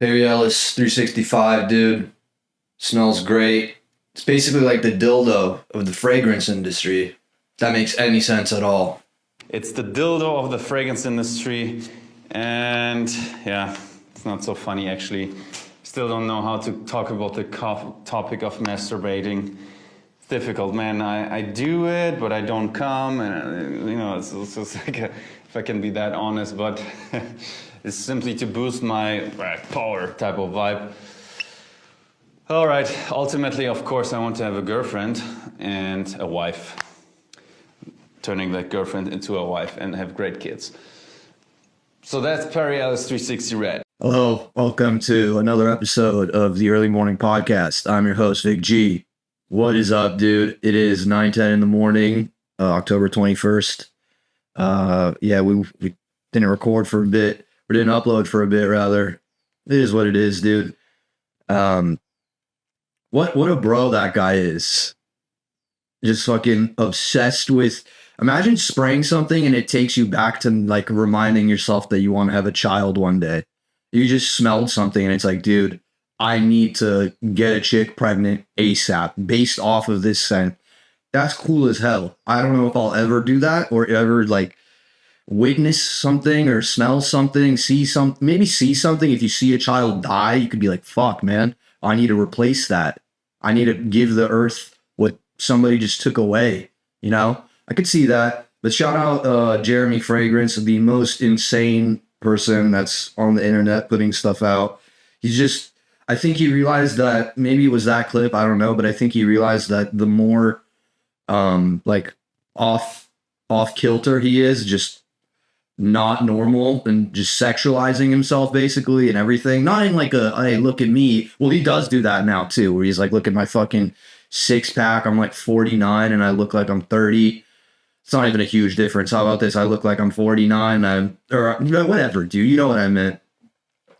Perry Ellis 365, dude. Smells great. It's basically like the dildo of the fragrance industry. If that makes any sense at all. It's the dildo of the fragrance industry, and yeah, it's not so funny actually. Still don't know how to talk about the topic of masturbating. It's difficult, man. I do it, but I don't come, and it's just like if I can be that honest, but it's simply to boost my power type of vibe. All right, ultimately, of course, I want to have a girlfriend and a wife. Turning that girlfriend into a wife and have great kids. So that's Perry Ellis 360 Red. Hello, welcome to another episode of the Early Morning Podcast. I'm your host, Vic G. What is up, dude? It is 9:10 in the morning, October 21st. We didn't record for a bit, or didn't upload for a bit, rather. It is what it is, dude. What a bro that guy is. Just fucking obsessed with. Imagine spraying something and it takes you back to like reminding yourself that you want to have a child one day. You just smelled something and it's like, dude, I need to get a chick pregnant ASAP based off of this scent. That's cool as hell. I don't know if I'll ever do that or ever like witness something or smell something, maybe see something. If you see a child die, you could be like, fuck, man, I need to replace that. I need to give the earth what somebody just took away, you know? I could see that. But shout out Jeremy Fragrance, the most insane person that's on the internet putting stuff out. I think he realized that maybe it was that clip, I don't know, but I think he realized that the more off kilter he is, just not normal and just sexualizing himself basically and everything. Not in like a, hey, look at me. Well, he does do that now too, where he's like, look at my fucking six pack. I'm like 49 and I look like I'm 30. It's not even a huge difference. How about this? I look like I'm 49. Or whatever, dude. You know what I meant.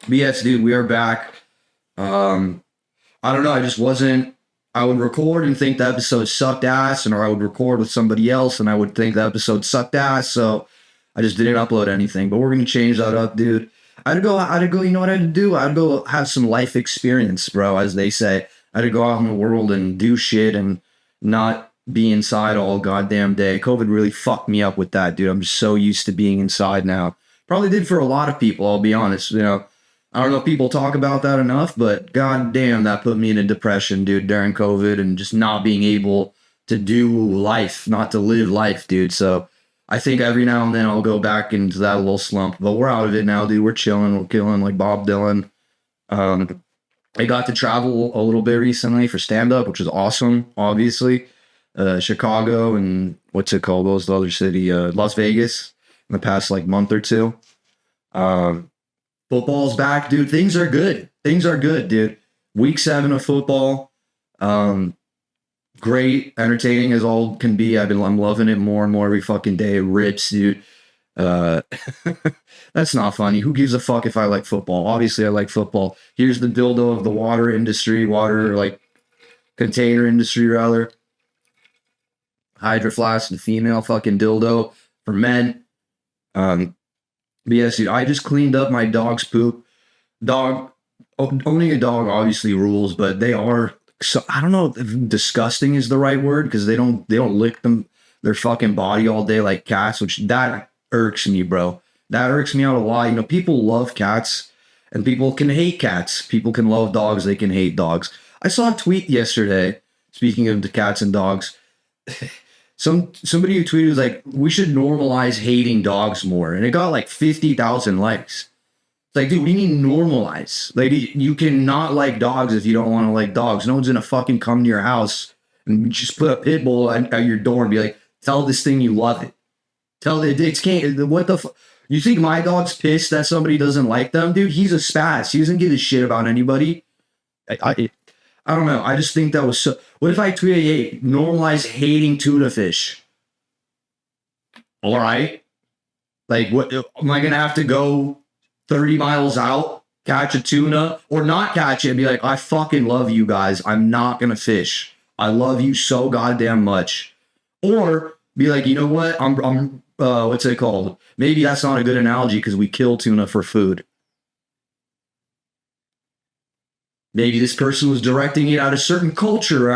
But yes, dude, we are back. I don't know. I would record and think the episode sucked ass, or I would record with somebody else and I would think the episode sucked ass. So I just didn't upload anything. But we're going to change that up, dude. I had to go, you know what I had to do? I had to go have some life experience, bro, as they say. I had to go out in the world and do shit and not be inside all goddamn day. COVID really fucked me up with that, dude. I'm just so used to being inside now. Probably did for a lot of people, I'll be honest. You know, I don't know if people talk about that enough, but goddamn, that put me in a depression, dude, during COVID and just not being able to do life, not to live life, dude. So I think every now and then I'll go back into that little slump, but we're out of it now, dude. We're chilling, we're killing like Bob Dylan. I got to travel a little bit recently for stand-up, which is awesome, obviously. Chicago and what's it called? Those the other city, Las Vegas in the past like month or two. Football's back, dude. Things are good, dude. Week 7 of football. Great, entertaining as all can be. I'm loving it more and more every fucking day. It rips, dude. That's not funny. Who gives a fuck if I like football? Obviously I like football. Here's the dildo of the water container industry rather. Hydro Flask, the female fucking dildo for men. But yes, dude, I just cleaned up my dog's poop. Owning a dog obviously rules, but they are, so I don't know if disgusting is the right word, because they don't lick their fucking body all day like cats, which that irks me, bro. That irks me out a lot. You know, people love cats and people can hate cats. People can love dogs, they can hate dogs. I saw a tweet yesterday, speaking of the cats and dogs. Somebody who tweeted was like, we should normalize hating dogs more. And it got like 50,000 likes. It's like, dude, what do you mean normalize? Like, you cannot like dogs if you don't want to like dogs. No one's gonna fucking come to your house and just put a pit bull at your door and be like, tell this thing you love it. Tell it, it can't, what the fuck? You think my dog's pissed that somebody doesn't like them? Dude, he's a spaz. He doesn't give a shit about anybody. I don't know. I just think that was so. What if I tweeted, hey, normalize hating tuna fish? All right. Like, what am I going to have to go 30 miles out, catch a tuna, or not catch it and be like, I fucking love you guys. I'm not going to fish. I love you so goddamn much. Or be like, you know what? I'm what's it called? Maybe that's not a good analogy because we kill tuna for food. Maybe this person was directing it at a certain culture.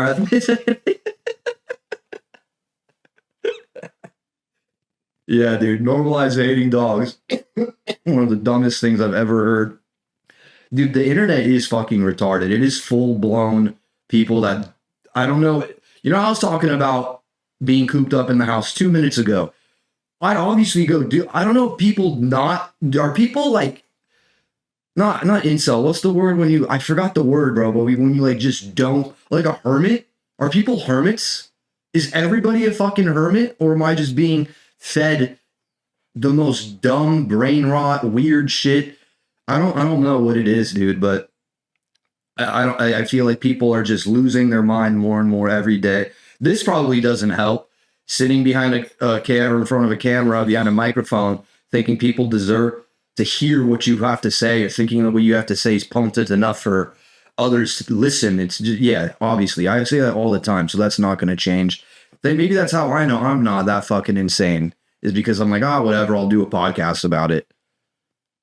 Yeah, dude, normalize hating dogs. One of the dumbest things I've ever heard. Dude, the internet is fucking retarded. It is full blown people that I don't know. You know, I was talking about being cooped up in the house 2 minutes ago. I obviously go do. I don't know. People not are people like not incel. What's the word when you? I forgot the word, bro. But when you like just don't like a hermit. Are people hermits? Is everybody a fucking hermit, or am I just being fed the most dumb brain rot weird shit? I don't know what it is, dude, but I feel like people are just losing their mind more and more every day. This probably doesn't help. Sitting behind a camera, in front of a camera, behind a microphone, thinking people deserve to hear what you have to say, or thinking that what you have to say is potent enough for others to listen. It's just, yeah, obviously. I say that all the time, so that's not going to change. Then maybe that's how I know I'm not that fucking insane, is because I'm like, whatever, I'll do a podcast about it.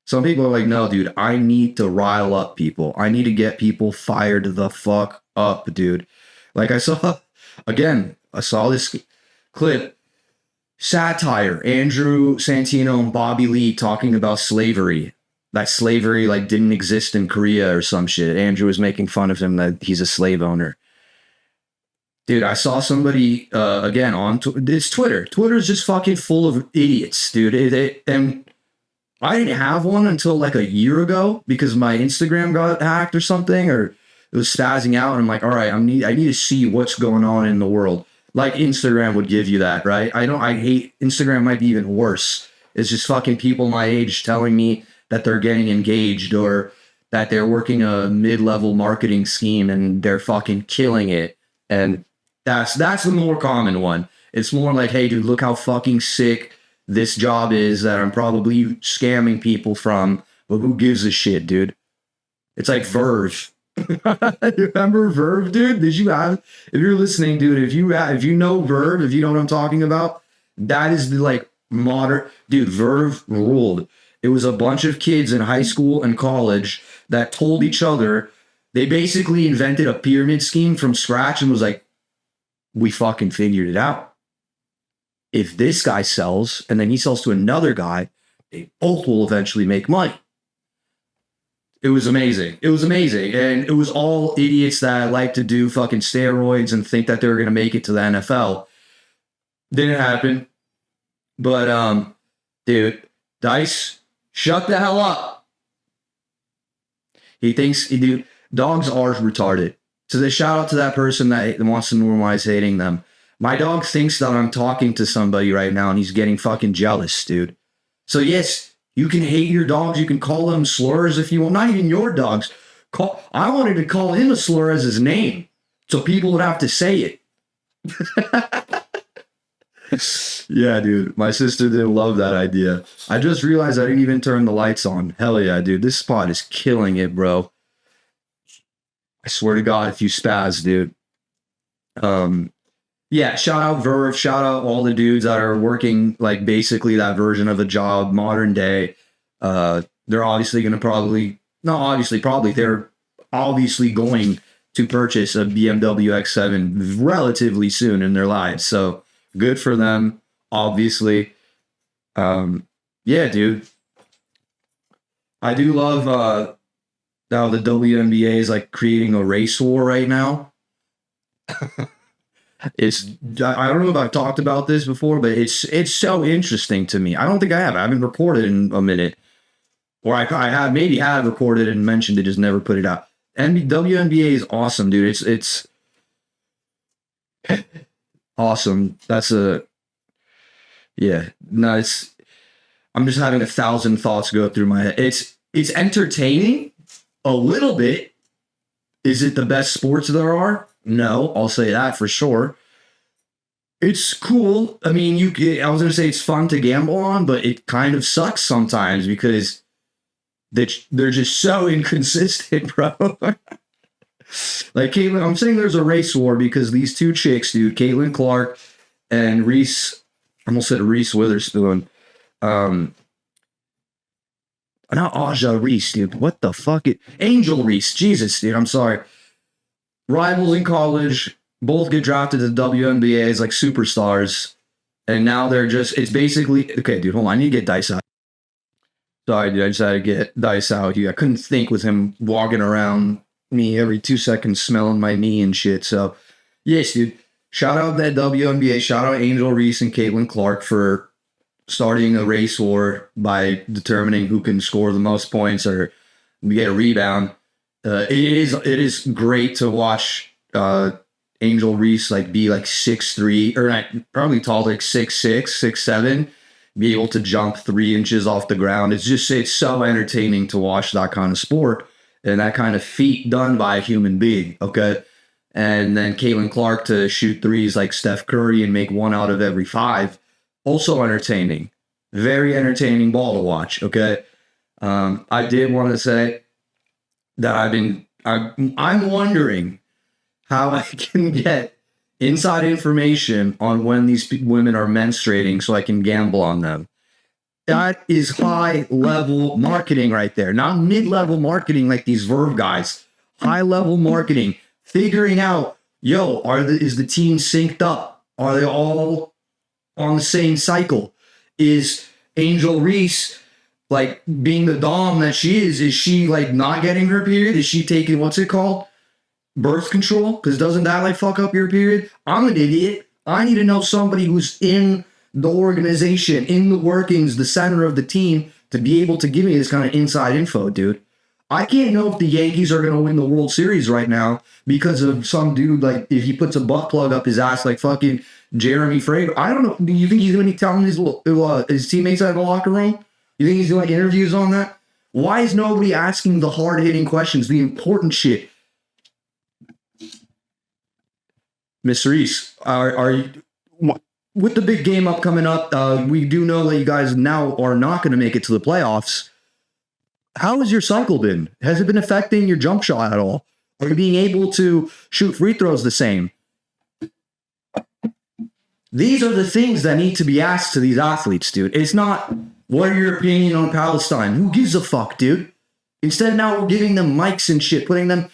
Some people are like, no, dude, I need to rile up people. I need to get people fired the fuck up, dude. Like I saw this clip, satire, Andrew Santino and Bobby Lee talking about slavery. That slavery like didn't exist in Korea or some shit. Andrew was making fun of him that he's a slave owner. Dude, I saw somebody again on it's Twitter. Twitter is just fucking full of idiots, dude. And I didn't have one until like a year ago because my Instagram got hacked or something, or it was spazzing out. And I'm like, all right, I need to see what's going on in the world. Like Instagram would give you that, right? I hate Instagram. Might be even worse. It's just fucking people my age telling me that they're getting engaged or that they're working a mid-level marketing scheme and they're fucking killing it. And that's the more common one. It's more like, hey, dude, look how fucking sick this job is that I'm probably scamming people from, but who gives a shit, dude? It's like Verve. Remember Verve, dude? If you're listening, dude, if you know Verve, if you know what I'm talking about, that is the like modern, dude, Verve ruled. It was a bunch of kids in high school and college that told each other, they basically invented a pyramid scheme from scratch and was like, we fucking figured it out. If this guy sells and then he sells to another guy, they both will eventually make money. It was amazing. It was amazing. And it was all idiots that like to do fucking steroids and think that they were going to make it to the NFL. Didn't happen. But, dude, Dice, shut the hell up. He thinks, dude, dogs are retarded. So they shout out to that person that wants to normalize hating them. My dog thinks that I'm talking to somebody right now and he's getting fucking jealous, dude. So yes, you can hate your dogs. You can call them slurs if you want. Not even your dogs. I wanted to call him a slur as his name so people would have to say it. Yeah, dude. My sister didn't love that idea. I just realized I didn't even turn the lights on. Hell yeah, dude. This spot is killing it, bro. I swear to God, if you spaz, dude. Yeah, shout out Verve, shout out all the dudes that are working like basically that version of a job, modern day. They're obviously going to they're obviously going to purchase a BMW X7 relatively soon in their lives. So good for them, obviously. Yeah, dude. I do love how the WNBA is like creating a race war right now. I don't know if I've talked about this before, but it's so interesting to me. I don't think I have. I haven't recorded in a minute. Or I have maybe have recorded and mentioned it, just never put it out. And WNBA is awesome, dude. It's awesome. I'm just having 1,000 thoughts go through my head. It's entertaining a little bit. Is it the best sports there are? No, I'll say that for sure. It's cool. I mean, I was going to say it's fun to gamble on, but it kind of sucks sometimes because they're just so inconsistent, bro. Like Caitlin, I'm saying there's a race war because these two chicks, dude, Caitlin Clark and Reese, I almost said Reese Witherspoon. not Aja Reese, dude. What the fuck? Angel Reese. Jesus, dude. I'm sorry. Rivals in college, both get drafted to the WNBA as like superstars. And now they're just, it's basically, okay, dude, hold on. I need to get Dice out. Sorry, dude. I just had to get Dice out here. I couldn't think with him walking around me every 2 seconds, smelling my knee and shit. So, yes, dude. Shout out that WNBA. Shout out Angel Reese and Caitlin Clark for starting a race war by determining who can score the most points or get a rebound. It is great to watch Angel Reese like be like 6'3", or not, probably tall, like 6'6", 6'7", be able to jump 3 inches off the ground. It's so entertaining to watch that kind of sport and that kind of feat done by a human being. Okay. And then Caitlin Clark to shoot threes like Steph Curry and make 1 out of every 5. Also entertaining. Very entertaining ball to watch. Okay. I did want to say that I'm wondering how I can get inside information on when these women are menstruating so I can gamble on them. That is high level marketing right there. Not mid-level marketing like these Verve guys. High level marketing. Figuring out, is the team synced up? Are they all on the same cycle? Is Angel Reese, like, being the dom that she is she like not getting her period? Is she taking, what's it called? Birth control? Because doesn't that like fuck up your period? I'm an idiot. I need to know somebody who's in the organization, in the workings, the center of the team, to be able to give me this kind of inside info, dude. I can't know if the Yankees are going to win the World Series right now because of some dude, like, if he puts a butt plug up his ass like fucking Jeremy Fragrance. I don't know. Do you think he's going to be telling his teammates out of the locker room? You think he's doing interviews on that? Why is nobody asking the hard-hitting questions, the important shit? Miss Reese, are you, with the big game coming up, we do know that you guys now are not going to make it to the playoffs. How has your cycle been? Has it been affecting your jump shot at all? Are you being able to shoot free throws the same? These are the things that need to be asked to these athletes, dude. It's not, what are your opinion on Palestine? Who gives a fuck, dude? Instead, now we're giving them mics and shit, putting them...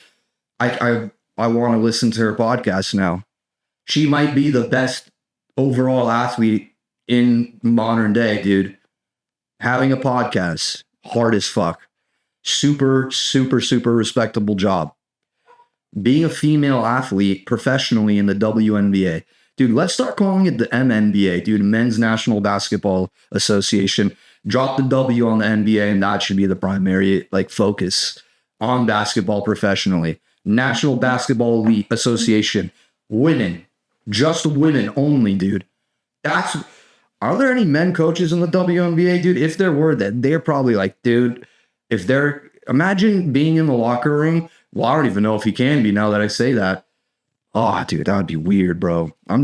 I want to listen to her podcast now. She might be the best overall athlete in modern day, dude. Having a podcast, hard as fuck. Super, super, super respectable job. Being a female athlete professionally in the WNBA. Dude, let's start calling it the MNBA, dude. Men's National Basketball Association. Drop the W on the NBA, and that should be the primary like focus on basketball professionally. National Basketball Elite Association. Women. Just women only, dude. Are there any men coaches in the WNBA, dude? If there were, that they're probably like, dude, imagine being in the locker room. Well, I don't even know if he can be now that I say that. Oh, dude, that would be weird, bro. I'm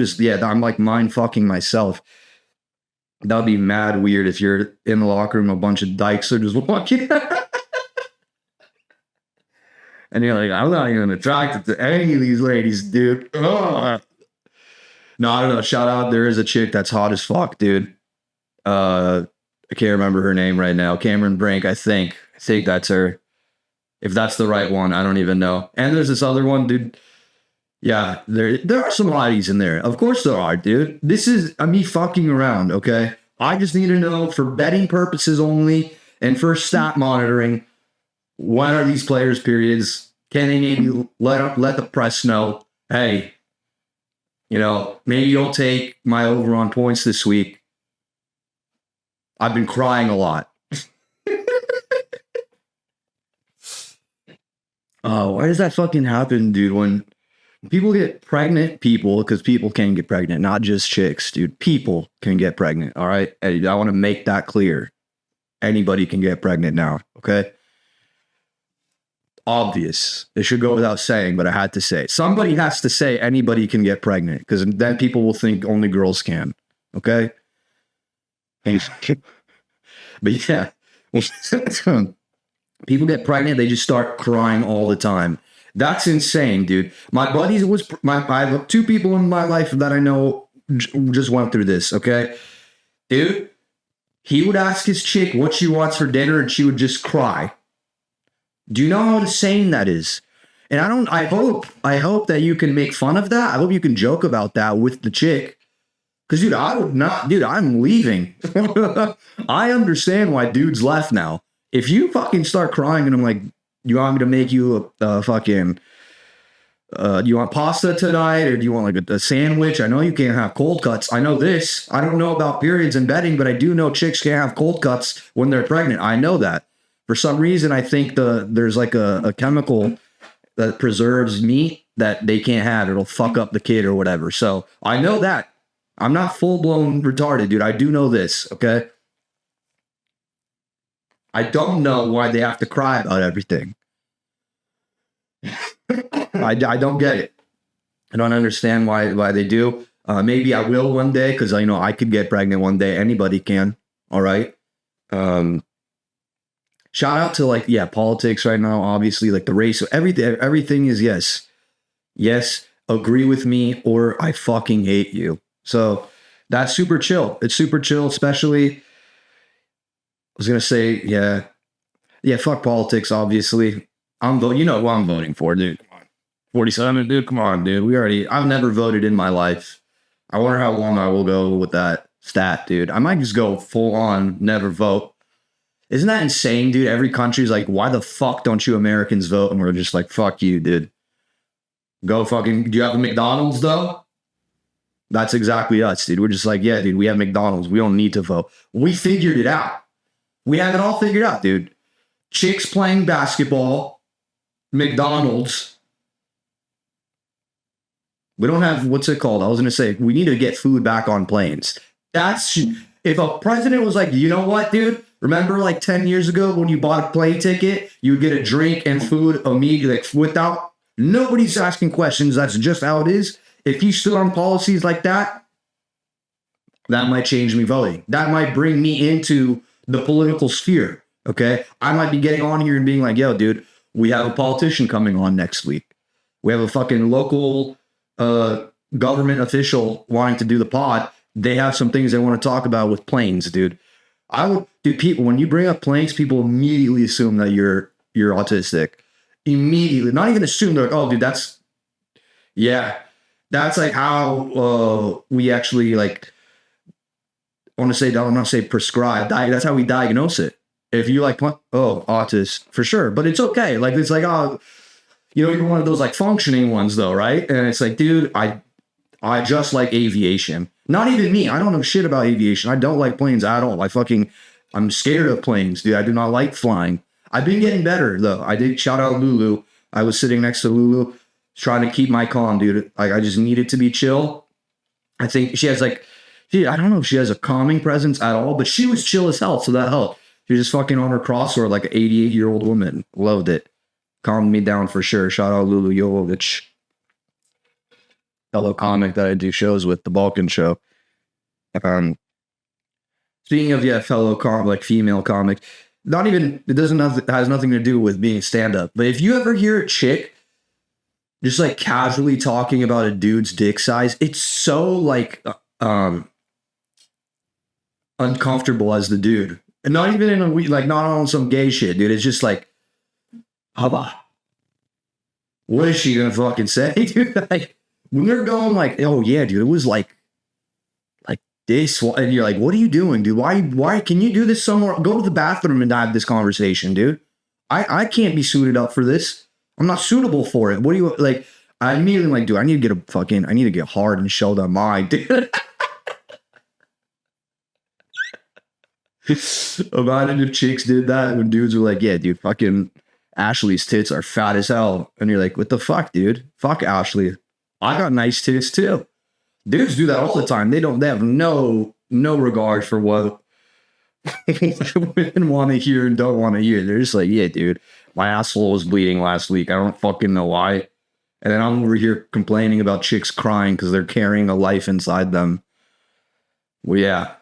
like mind fucking myself. That would be mad weird if you're in the locker room, a bunch of dykes are just walking. And you're like, I'm not even attracted to any of these ladies, dude. Ugh. No, I don't know. Shout out. There is a chick that's hot as fuck, dude. I can't remember her name right now. Cameron Brink, I think. I think that's her. If that's the right one, I don't even know. And there's this other one, dude. Yeah, there are some hotties in there. Of course there are, dude. This is me fucking around, okay? I just need to know for betting purposes only and for stat monitoring, when are these players' periods? Can they maybe let the press know, hey, maybe you'll take my over on points this week. I've been crying a lot. Oh, why does that fucking happen, dude? When people get pregnant, because people can get pregnant, not just chicks, dude. People can get pregnant, all right? And I want to make that clear. Anybody can get pregnant now, okay? Obvious. It should go without saying, but I had to say it. Somebody has to say anybody can get pregnant, because then people will think only girls can, okay? But yeah, people get pregnant, they just start crying all the time. That's insane, dude. My buddies I have 2 people in my life that I know just went through this, okay? Dude, He would ask his chick what she wants for dinner and she would just cry. Do you know how insane that is? And I hope that you can make fun of that. I hope you can joke about that with the chick. Cause dude, I would not, dude, I'm leaving. I understand why dudes left now. If you fucking start crying and I'm like, you want me to make you a fucking, do you want pasta tonight or do you want like a sandwich? I know you can't have cold cuts. I know this. I don't know about periods and bedding, but I do know chicks can't have cold cuts when they're pregnant. I know that. For some reason, I think there's like a chemical that preserves meat that they can't have. It'll fuck up the kid or whatever. So I know that. I'm not full-blown retarded, dude. I do know this, okay? I don't know why they have to cry about everything. I don't get it. I don't understand why they do. Maybe I will one day because I know I could get pregnant one day. Anybody can. All right. Shout out to like, yeah, politics right now, obviously, like the race. Everything is yes. Yes, agree with me or I fucking hate you. So that's super chill. It's super chill, especially, I was going to say, yeah, fuck politics, obviously. You know who I'm voting for, dude. Come on. 47, dude, come on, dude. I've never voted in my life. I wonder how long I will go with that stat, dude. I might just go full on, never vote. Isn't that insane, dude? Every country's like, why the fuck don't you Americans vote? And we're just like, fuck you, dude. Go fucking, do you have a McDonald's though? That's exactly us, dude. We're just like, yeah, dude, we have McDonald's. We don't need to vote. We figured it out. We have it all figured out, dude. Chicks playing basketball, McDonald's. We don't have, what's it called? I was going to say, we need to get food back on planes. If a president was like, you know what, dude? Remember like 10 years ago when you bought a plane ticket, you would get a drink and food immediately, like, without, nobody's asking questions. That's just how it is. If you stood on policies like that, that might change me voting. That might bring me into the political sphere, okay? I might be getting on here and being like, yo, dude, we have a politician coming on next week. We have a fucking local government official wanting to do the pod. They have some things they want to talk about with planes, dude. People, when you bring up planes, people immediately assume that you're autistic. Immediately. Not even assume. They're like, oh, dude, that's like how we actually like, I want to say prescribe. That's how we diagnose it. If you like, oh, autist, for sure. But it's okay. Like, it's like, oh, you're one of those like functioning ones though, right? And it's like, dude, I just like aviation. Not even me. I don't know shit about aviation. I don't like planes at all. I'm scared of planes, dude. I do not like flying. I've been getting better though. I did shout out Lulu. I was sitting next to Lulu, trying to keep my calm, dude. I just needed to be chill. I think she has like, I don't know if she has a calming presence at all, but she was chill as hell, so that helped. She was just fucking on her crossword like an 88-year-old woman. Loved it. Calmed me down for sure. Shout out Lulu Jovovich, fellow comic that I do shows with, the Balkan Show. Speaking of fellow female comic, has nothing to do with being stand-up. But if you ever hear a chick just like casually talking about a dude's dick size, it's so like uncomfortable as the dude. And not even in a like not on some gay shit, dude. It's just like, hubba. What is she gonna fucking say, dude? Like, when they're going like, oh yeah, dude, it was like this, and you're like, what are you doing, dude? Why can you do this somewhere? Go to the bathroom and have this conversation, dude. I can't be suited up for this. I'm not suitable for it. What do you like? I immediately like, dude, I need to get hard and show them mine, dude. Imagine if chicks did that when dudes were like, yeah, dude, fucking Ashley's tits are fat as hell. And you're like, what the fuck, dude? Fuck Ashley. I got nice tits too. Dudes do that all the time. They have no regard for what women want to hear and don't want to hear. They're just like, yeah, dude, my asshole was bleeding last week. I don't fucking know why. And then I'm over here complaining about chicks crying because they're carrying a life inside them. Well, yeah.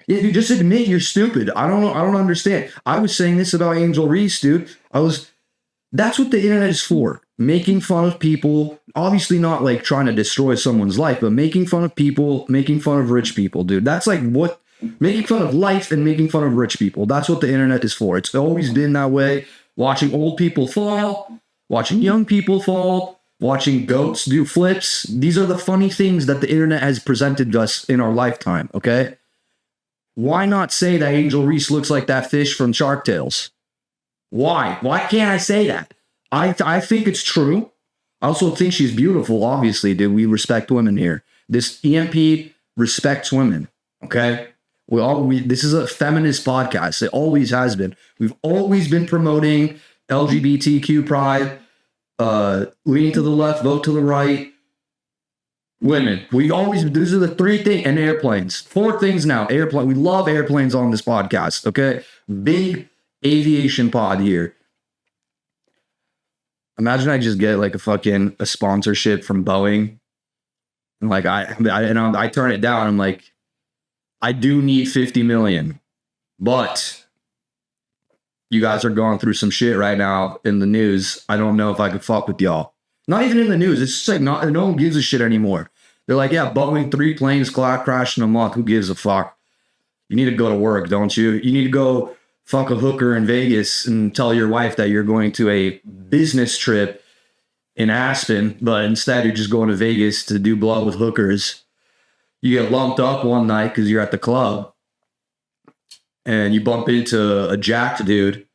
Yeah, dude, just admit you're stupid. I don't know. I don't understand. I was saying this about Angel Reese, dude. That's what the internet is for. Making fun of people. Obviously not like trying to destroy someone's life, but making fun of people, making fun of rich people, dude. That's like what Making fun of life and making fun of rich people. That's what the internet is for. It's always been that way. Watching old people fall, watching young people fall, watching goats do flips. These are the funny things that the internet has presented us in our lifetime, okay? Why not say that Angel Reese looks like that fish from Shark Tales? Why? Why can't I say that? I think it's true. I also think she's beautiful, obviously, dude. We respect women here. This EMP respects women, okay? This is a feminist podcast. It always has been. We've always been promoting LGBTQ pride, lean to the left, vote to the right. Women. These are the 3 things, and airplanes. 4 things now. Airplane. We love airplanes on this podcast, okay? Big aviation pod here. Imagine I just get like a sponsorship from Boeing. And like I turn it down. I'm like, I do need 50 million, but you guys are going through some shit right now in the news. I don't know if I could fuck with y'all. Not even in the news. It's just like no one gives a shit anymore. They're like, yeah, Boeing 3 planes crashed in a month. Who gives a fuck? You need to go to work, don't you? You need to go fuck a hooker in Vegas and tell your wife that you're going to a business trip in Aspen, but instead you're just going to Vegas to do blow with hookers. You get lumped up one night because you're at the club and you bump into a jacked dude,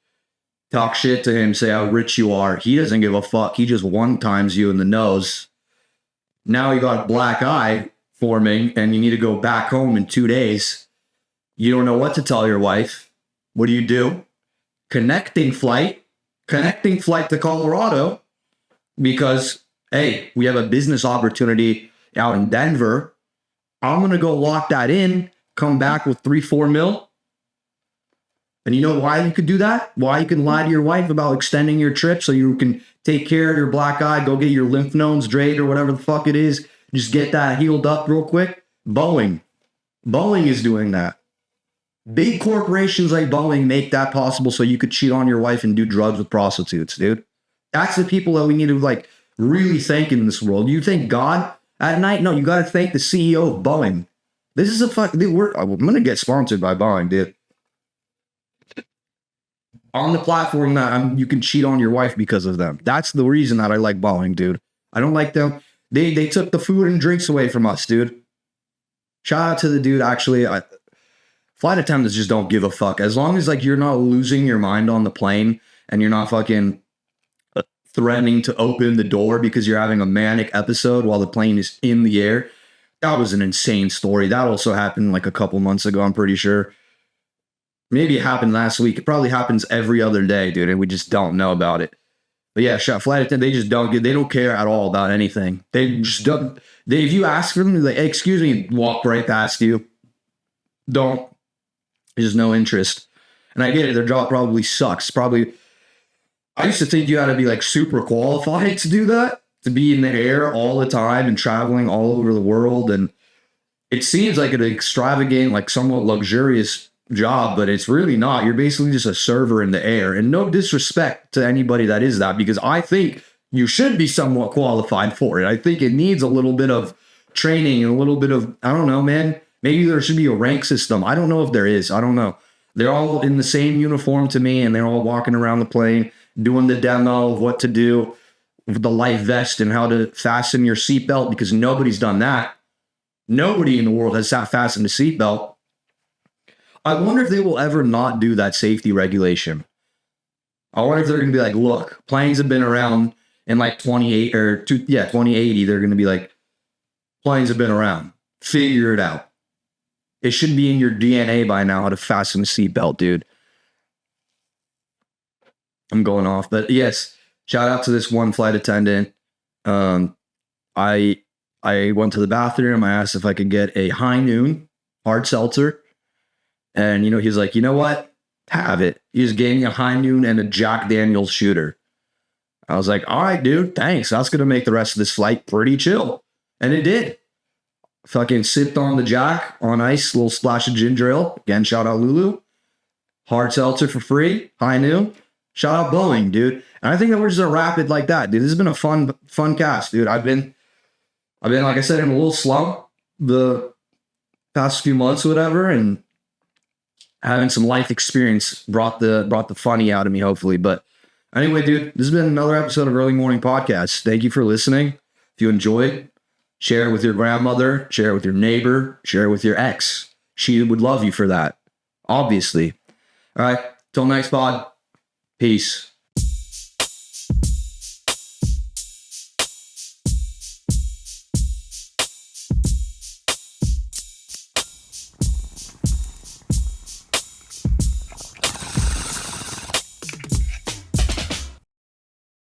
talk shit to him, say how rich you are. He doesn't give a fuck. He just one-times you in the nose. Now you got a black eye forming and you need to go back home in 2 days. You don't know what to tell your wife. What do? Connecting flight to Colorado because, hey, we have a business opportunity out in Denver. I'm going to go lock that in, come back with 3-4 mil. And you know why you could do that? Why you can lie to your wife about extending your trip so you can take care of your black eye, go get your lymph nodes drained or whatever the fuck it is. Just get that healed up real quick. Boeing is doing that. Big corporations like Boeing make that possible so you could cheat on your wife and do drugs with prostitutes, dude. That's the people that we need to like really thank in this world. You thank God at night? No, you got to thank the CEO of Boeing. This is a fuck. Dude, I'm going to get sponsored by Boeing, dude. On the platform that you can cheat on your wife because of them. That's the reason that I like Boeing, dude. I don't like them. They took the food and drinks away from us, dude. Shout out to the dude. Actually, flight attendants just don't give a fuck. As long as like you're not losing your mind on the plane and you're not fucking threatening to open the door because you're having a manic episode while the plane is in the air. That was an insane story. That also happened like a couple months ago, I'm pretty sure. Maybe it happened last week. It probably happens every other day, dude, and we just don't know about it. But yeah, flight attendant, they don't care at all about anything. They just don't. If you ask for them, they're like, hey, excuse me, walk right past you. Don't. There's no interest. And I get it, their job probably sucks. I used to think you had to be like super qualified to do that, to be in the air all the time and traveling all over the world. And it seems like an extravagant, like somewhat luxurious job, but it's really not. You're basically just a server in the air. And no disrespect to anybody that is that, because I think you should be somewhat qualified for it. I think it needs a little bit of training and a little bit of, I don't know, man. Maybe there should be a rank system. I don't know if there is. I don't know. They're all in the same uniform to me, and they're all walking around the plane doing the demo of what to do with the life vest and how to fasten your seatbelt, because nobody's done that. Nobody in the world has fastened a seatbelt. I wonder if they will ever not do that safety regulation. I wonder if they're going to be like, look, planes have been around in like 2080. They're going to be like, planes have been around. Figure it out. It should be in your DNA by now how to fasten a seatbelt, dude. I'm going off, but yes, shout out to this one flight attendant. I went to the bathroom. I asked if I could get a high noon hard seltzer. And, he's like, you know what? Have it. He just gave me a high noon and a Jack Daniels shooter. I was like, all right, dude, thanks. That's going to make the rest of this flight pretty chill. And it did. Fucking sipped on the Jack on ice, little splash of ginger ale. Again, shout out Lulu. Hard seltzer for free. High noon. Shout out Boeing, dude. And I think that we're just a rapid like that, dude. This has been a fun cast, dude. I've been, like I said, in a little slump the past few months or whatever, and having some life experience brought the funny out of me, hopefully. But anyway, dude, this has been another episode of Early Morning Podcast. Thank you for listening. If you enjoyed, share it with your grandmother, share it with your neighbor, share it with your ex. She would love you for that, obviously. All right, till next pod. Peace.